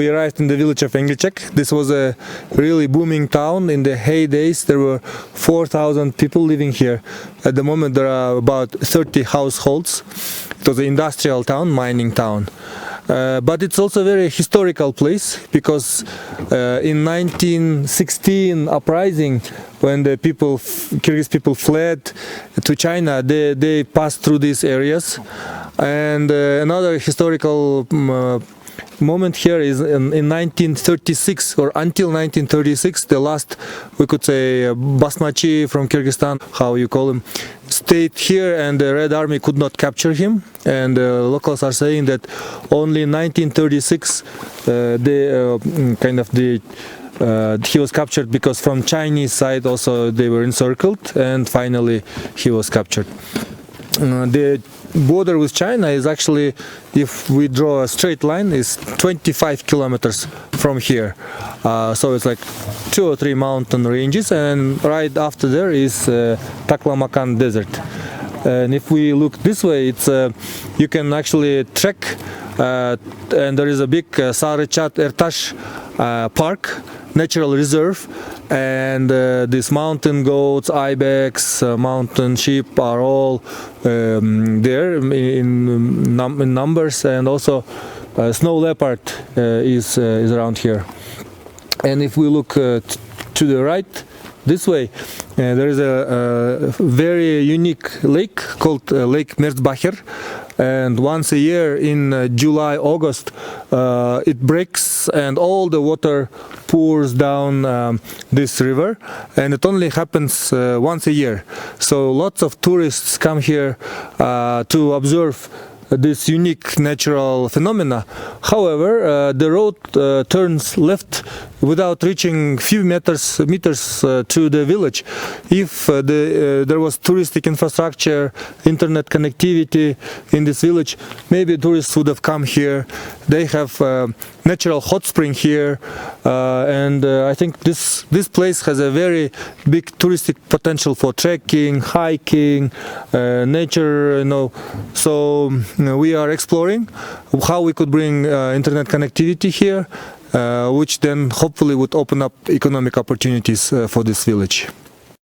we arrived in the village of Enilchek. This was a really booming town. In the heydays, there were 4,000 people living here. At the moment, there are about 30 households. It was an industrial town, mining town. But it's also a very historical place because in 1916 uprising, when the people, Kyrgyz people fled to China, they passed through these areas. And another historical moment here is in 1936, or until 1936, the last, we could say, Basmachi from Kyrgyzstan, how you call him, stayed here, and the Red Army could not capture him. And locals are saying that only in 1936 he was captured, because from Chinese side also they were encircled, and finally he was captured. The border with China is actually, if we draw a straight line, is 25 kilometers from here. So it's like 2 or 3 mountain ranges, and right after there is Taklamakan Desert. And if we look this way, it's you can actually trek, and there is a big Sarıçat Ertaş park, natural reserve, and these mountain goats, ibex, mountain sheep are all there in numbers, and also snow leopard is around here. And if we look to the right, this way, there is a very unique lake called Lake Merzbacher, and once a year in July, August, it breaks and all the water pours down this river, and it only happens once a year. So lots of tourists come here to observe this unique natural phenomena. However, the road turns left without reaching few meters to the village. If there was touristic infrastructure, internet connectivity in this village, maybe tourists would have come here. They have natural hot spring here, and I think this place has a very big touristic potential for trekking, hiking, nature. So we are exploring how we could bring internet connectivity here, which then hopefully would open up economic opportunities for this village.